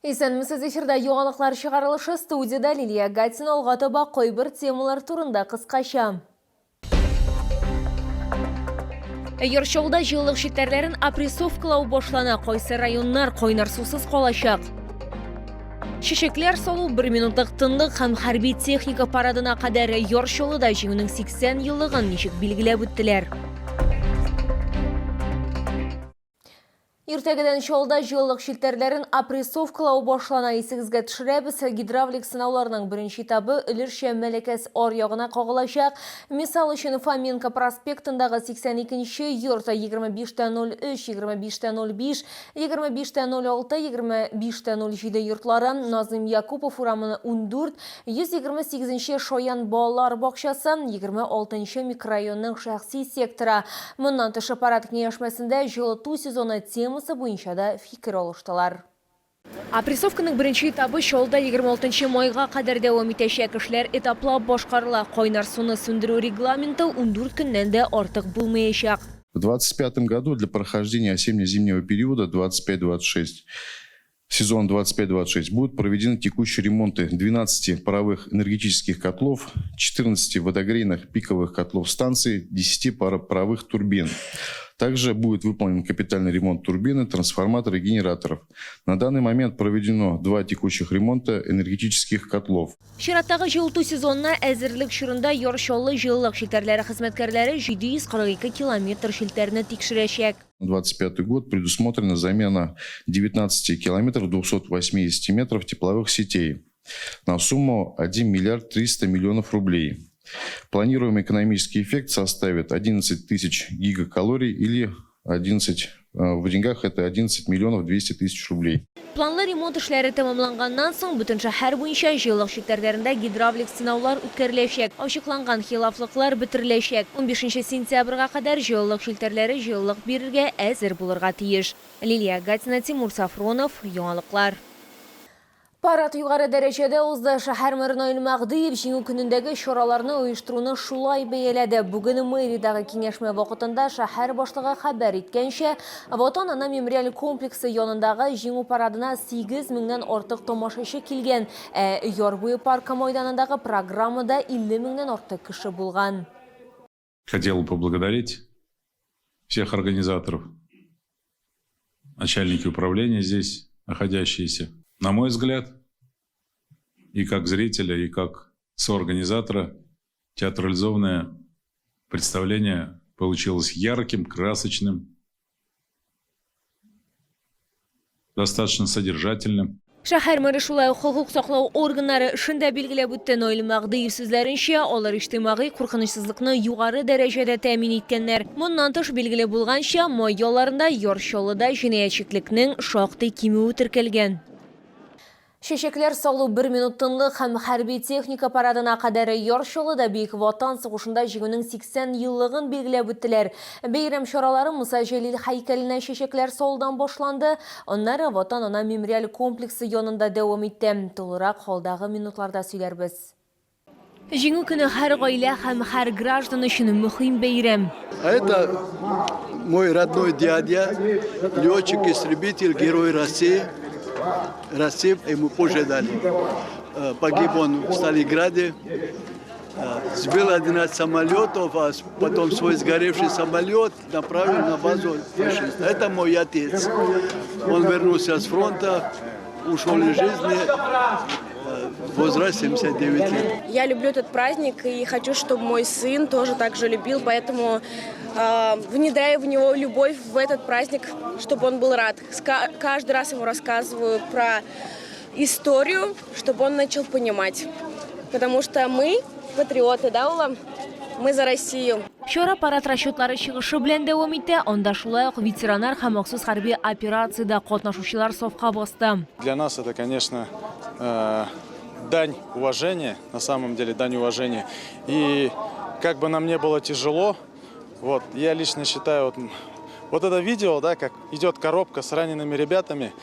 Исәнмесез, эфирда яңалыклар чыгарылышы, студияда Лилия Гатина алга таба кайбер темалар турында кыскача. Йорчолда җылылык челтәрләрен опрессовкалау башлана, кайсы районнар кайнар сусыз калачак. Чәчәкләр салу 1 минутлык тынлык һәм хәрби техника парадына кадәр Йорчолда җиңүнең 80 еллыгын ничек билгеләп үттеләр. Иртәгедән Чаллыда җылылык челтәрләрен опрессовкалау башлана. Исегезгә төшерәбез, гидравлик сынауларының беренче этабы Өлешчә Мәләкәс аръягына кагылачак. Мисал өчен Фоменко проспектындагы 82-нче йорт 25:03, 25:05, 25:06, 25:07 йортлары, Назым Якупов урамы 14, 128-нче Шаян балалар бакчасы, 26-нчы микрорайонның шәхси секторы. Моннан тыш аппарат киңәшмәсендә җылыту сезоны темасы буенча да фикер алыштылар. Опрессовканың беренче этабы Чаллыда 26 майга кадәр дәвам итәчәк. Эшләр этаплап башкарыла. Кайнар суны сүндерү регламенты 14 көннән дә артык булмаячак. В 2025 году для прохождения осенне-зимнего периода 25-26, сезон 25-26, будут проведены текущие ремонты 12 паровых энергетических котлов, 14 водогрейных пиковых котлов станций, 10 паровых турбин. Также будет выполнен капитальный ремонт турбины, трансформатора и генераторов. На данный момент проведено 2 текущих ремонта энергетических котлов. Чираттагы җылыту сезонына әзерлек чорында Йорчоллы җылылык челтәрләре хезмәткәрләре 742 километр челтәрне тикшерәчәк. На 2025 год предусмотрена замена 19 километров 280 метров тепловых сетей на сумму 1 миллиард 300 миллионов рублей. Планируемый экономический эффект составит 11 тысяч гигакалорий или 11, в деньгах это 11 миллионов 200 тысяч рублей. Планлы ремонт эшләре тәмамланганнан соң бөтен шәһәр буенча җылылык челтәрләрендә гидравлик сынаулар үткәреләчәк. Ачыкланган хилафлыклар бетереләчәк. 15 сентябрьгә кадәр җылылык челтәрләре җылылык бирергә әзер булырга тиеш. Лилия Гатина, Тимур Сафронов, яңалыклар. Парад югары дәрәҗәдә узды. Шәһәр мэры Наил Мәгъдиев җиңү көнендәге чараларны оештыруны шулай бәяләде. Бүген мэриядәге киңәшмә вакытында шәһәр башлыгы хәбәр иткәнчә, Ватан ана мемориаль комплексы янындагы җиңү парадына 8 меңнән артык тамашачы килгән. Яр буе паркы мәйданындагы программада 50 меңнән артык кеше булган. Хотел поблагодарить всех организаторов, начальники управления здесь находящиеся. На мой взгляд, и как зрителя, и как соорганизатора, театрализованное представление получилось ярким, красочным, достаточно содержательным. Шәһәр мэры шулай ук хокук саклау органнары эшендә билгеләп үтте. Наил Мәгъдиев сүзләренчә, алар иҗтимагый куркынычсызлыкны югары дәрәҗәдә тәэмин иткәннәр. Моннан тыш билгеле булганча, май ялларында Йорчоллыда җинаятьчелекнең шактый кимүе теркәлгән. Чәчәкләр салу 1 минут тынлык һәм хәрби техника парадына кадәр Йорчоллыда Бөек Ватан сугышында җиңүнең 80 еллыгын билгеләп үттеләр. Бәйрәм чаралары Муса Җәлил һәйкәленә чәчәкләр салудан башланды. Аннары Ватан ана мемориаль комплексы янында дәвам итте. Тулырак халдагы минутларда сөйләрбез. Җиңү көне һәр гаилә һәм һәр граждан өчен мөһим бәйрәм. Это мой родной дядя, летчик-истребитель, герой России. России ему позже дали. Погиб он в Сталинграде. Сбил 11 самолетов, а потом свой сгоревший самолет направил на базу фашиста. Это мой отец. Он вернулся с фронта, ушел из жизни в возрасте 79 лет. Я люблю этот праздник и хочу, чтобы мой сын тоже так же любил, поэтому внедряю в него любовь в этот праздник, чтобы он был рад. Каждый раз ему рассказываю про историю, чтобы он начал понимать. Потому что мы патриоты, да, Улам? Мы за Россию. Чара парад расчетлары чыгышы белән дәвам итә. Анда шулай ук ветераннар һәм махсус хәрби операциядә катнашучылар сафка басты. Для нас это, конечно, дань уважения, на самом деле дань уважения. И как бы нам не было тяжело, вот, я лично считаю, вот это видео, да, как идет коробка с ранеными ребятами,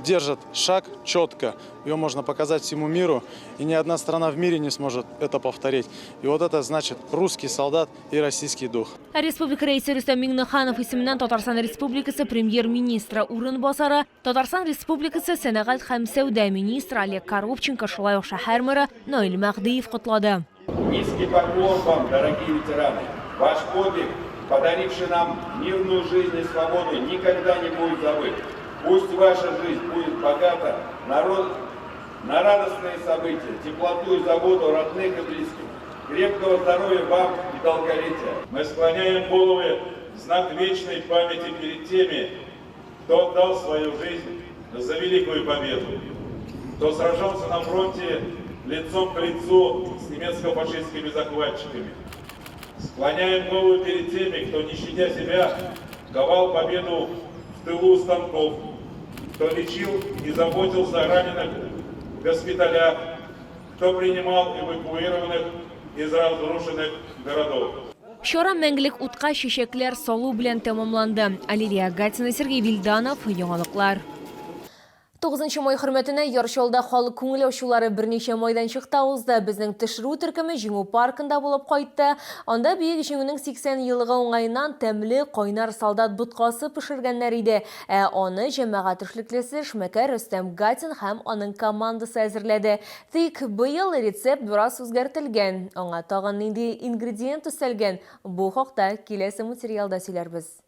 держит шаг четко. Ее можно показать всему миру, и ни одна страна в мире не сможет это повторить. И вот это значит русский солдат и российский дух. Республика рейсі Рүстем Миңнеханов исеменнән Татарстан Республикасы премьер-министры урынбасары, Татарстан Республикасы сәнәгать һәм сәүдә министры Олег Коробченко, шулай ук шәһәр мэры Наил Мәхдиев котлады. Низкий поклон вам, дорогие ветераны. Ваш подвиг, подаривший нам мирную жизнь и свободу, никогда не будет забыт. Пусть ваша жизнь будет богата на радостные события, теплоту и заботу родных и близких. Крепкого здоровья вам и долголетия. Мы склоняем головы в знак вечной памяти перед теми, кто отдал свою жизнь за великую победу, кто сражался на фронте лицом к лицу с немецко-фашистскими захватчиками. Склоняем голову перед теми, кто, не щадя себя, ковал победу в тылу станков, кто лечил и заботился о раненых в госпиталях, кто принимал эвакуированных из разрушенных городов. Шора мәңгелек утка чәчәкләр салу белән тәмамланды. Алилия Гатина, Сергей Вильданов, яңалыклар. 9 май хөрмәтенә ярышалда халык күңел ачулары берничә майданчыкта узды. Безнең төшерү төркеме җиңү паркында булып кайтты. Анда биек җиңүнең 80 еллыгы уңаеннан тәмле кайнар солдат буткасы пешергәннәр иде. Аны җәмәгать эшлеклесе эшмәкәр Рөстәм Гатин һәм аның командасы әзерләде. Тик быел рецепт бераз үзгәртелгән. Аңа тагын нинди ингредиент өстәлгән? Бу хакта киләсе материалда сөйләрбез.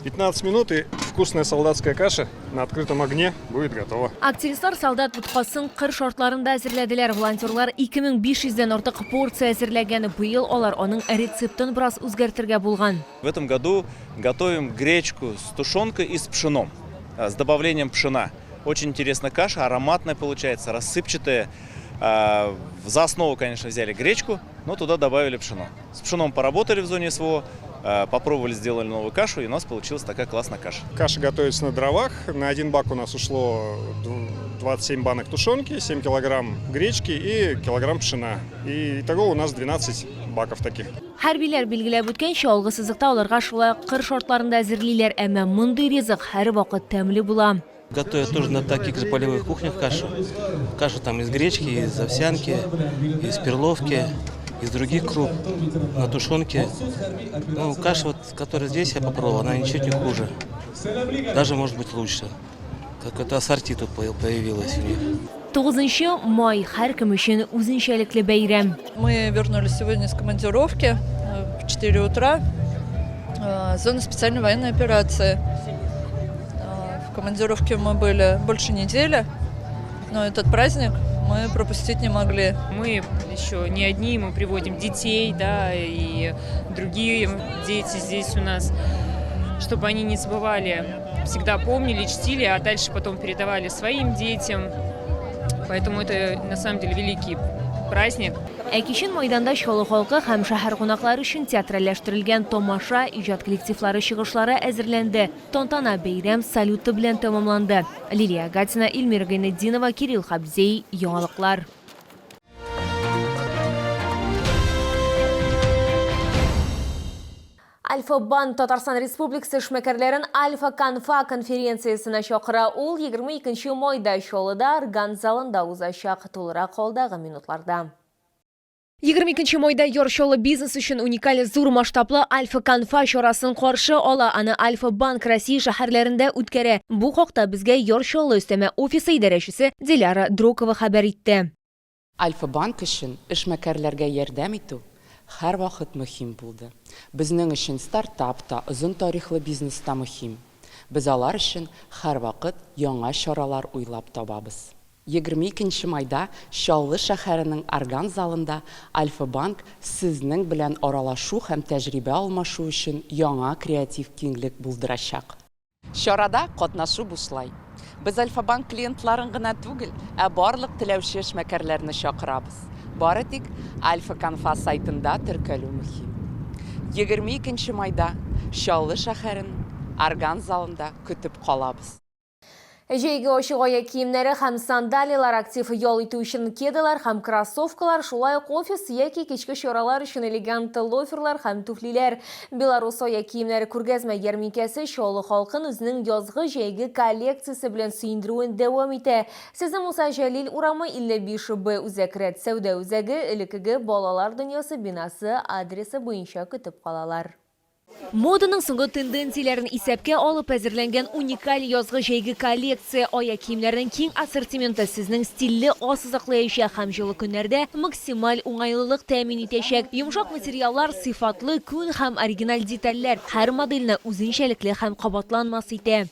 15 минут и вкусная солдатская каша на открытом огне будет готова. Активистлар солдат буткасын кыр шартларында әзерләделәр. Волонтерлар 2500-дән артык порция әзерләгән. Быел алар аның рецептын бераз үзгәртергә булган. В этом году готовим гречку с тушенкой и с пшеном, с добавлением пшена. Очень интересная каша, ароматная получается, рассыпчатая. За основу, конечно, взяли гречку, но туда добавили пшено. С пшеном поработали в зоне СВО, попробовали, сделали новую кашу, и у нас получилась такая классная каша. Каша готовится на дровах. На один бак у нас ушло 27 банок тушенки, 7 килограмм гречки и килограмм пшена. И итого у нас 12 баков таких. Хәрбиләр билгеләп үткәнчә, алгы сызыкта аларга шулай кыр шартларында әзерлиләр, әмма мондый ризык һәр вакыт тәмле була. Готовят тоже на таких же полевых кухнях кашу. Кашу там из гречки, из овсянки, из перловки, из других круп, на тушенке. Ну, каша, вот, которая здесь я попробовал, она ничуть не хуже. Даже может быть лучше. Какое-то ассорти тут появилось у них. 9 май һәркем өчен үзенчәлекле бәйрәм. Мы вернулись сегодня с командировки в 4 утра. Зона специальной военной операции. В командировке мы были больше недели, но этот праздник мы пропустить не могли. Мы еще не одни, мы приводим детей, да, и другие дети здесь у нас, чтобы они не забывали, всегда помнили, чтили, а дальше потом передавали своим детям. Поэтому это на самом деле великий праздник. Кичен майданда Чаллы халкы һәм шәһәр кунаклары өчен театральләштерелгән тамаша, иҗат коллективлары чыгышлары әзерләнде. Тантана бәйрәм салюты белән тәмамланды. Лилия Гатина, Илмира Гайнетдинова, Кирилл Хабзей, яңалыклар. Альфа-Банк Татарстан Республикасы эшмәкәрләрен Альфа-Конфа конференциясына чакыра. Ул 22 майда Чаллыда Орган залында узачак. Тулырак алдагы минутларда. 22 майда Чаллы бизнес өчен уникаль зур масштаблы Альфа-Конфа чарасын каршы ала. Аны Альфа-Банк Россия шәһәрләрендә үткәрә. Бу хакта безгә Чаллы өстәмә офисы идарәчесе Диляра Дрокова хәбәр итте. Альфа-Банк өчен эшмәкәрләргә ярдәм итү һәр вакыт мөһим булды. Безнең өчен стартапта, озын тарихлы бизнеста мөһим. Без алар өчен һәр вакыт яңа чаралар уйлап табабыз. 22 майда Чаллы шәһәренең Орган залында Альфа-Банк сезнең белән аралашу һәм тәҗрибә алмашу өчен яңа креатив киңлек булдырачак. Чарада катнашу бушлай. Без Альфа-Банк клиентларын гына түгел, ә барлык теләүче эшмәкәрләрне чакырабыз. Бары тик Альфа-Конфа сайтында теркәлү мөһим. 22 майда Чаллы шәһәрен Орган залында көтеп калабыз. Жейге ошық аяқ киімдері һәм сандалиялар, актив yol иту үшін кедалар һәм кроссовкалар, шулай ук офис яки кечке чаралар үшін элегантты лоферлар һәм туфлилер. Беларус аяқ киімдері күргәзмә ярминкәсе шоулы халкын үзенең язгы жейге коллекциясе белән сөендіруен дәвам итә. Сезне Муса Җәлил урамы 55Б үзәкрәт сәүдә үзәге элекеге балалар дөньясы бинасы адресы буенча көтеп калалар. Моданың соңгы тенденцияләрен исәпкә алып әзерләнгән уникаль язгы җәйге коллекция аяк киемнәренең киң ассортименты сезнең стильле асызыклаячак һәм җылы көннәрдә максималь уңайлылык тәэмин итәчәк. Йомшак материаллар, сыйфатлы, күн һәм оригиналь детальләр һәр модельне үзенчәлекле һәм кабатланмас итә.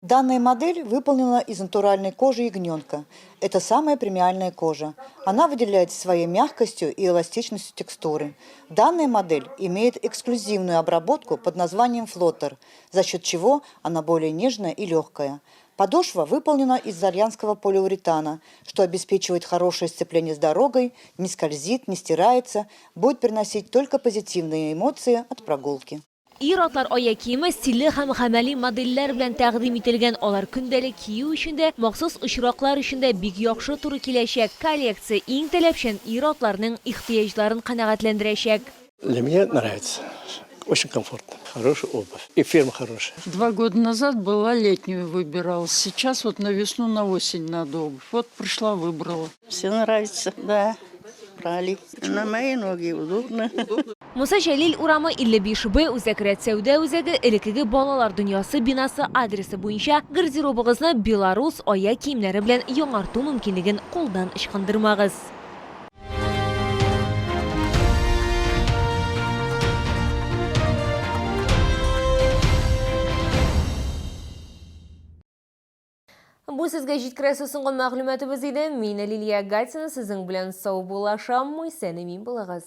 Данная модель выполнена из натуральной кожи ягненка. Это самая премиальная кожа. Она выделяется своей мягкостью и эластичностью текстуры. Данная модель имеет эксклюзивную обработку под названием флоттер, за счет чего она более нежная и легкая. Подошва выполнена из итальянского полиуретана, что обеспечивает хорошее сцепление с дорогой, не скользит, не стирается, будет приносить только позитивные эмоции от прогулки. Ир-атлар аяк киеме стильле һәм гамәли модельләр белән тәкъдим ителгән, алар көндәлек кию өчен дә, махсус очраклар өчен дә бик яхшы туры киләчәк. Коллекция иң таләпчән ир-атларның ихтыяҗларын канәгатьләндерәчәк. Для меня нравится. Очень комфортно. Хорошая обувь. И фирма хорошая. 2 года назад была летнюю выбирала. Сейчас вот на весну, на осень надо обувь. Вот пришла, выбрала. Все нравится, да. Брали. На мои ноги удобно. Муса Җәлил урамы 55Б үзәкрәт сәүдә үзәге элекеге балалар дөньясы бинасы адресы буенча гардеробыгызны Беларус аяк киемнәре белән яңарту мөмкинлеген кулдан ычкындырмагыз. Бу сезгә җиткерәсе соңгы мәгълүматыбыз иде. Мин Лилия Гатина, сезнең белән сау булашам. Исән-имин булыгыз.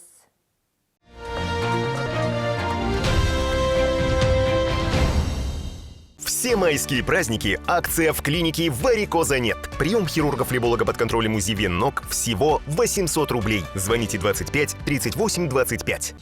Все майские праздники – акция в клинике «Варикоза нет». Прием хирурга-флеболога под контролем УЗИ вен ног всего 800 рублей. Звоните 25 38 25.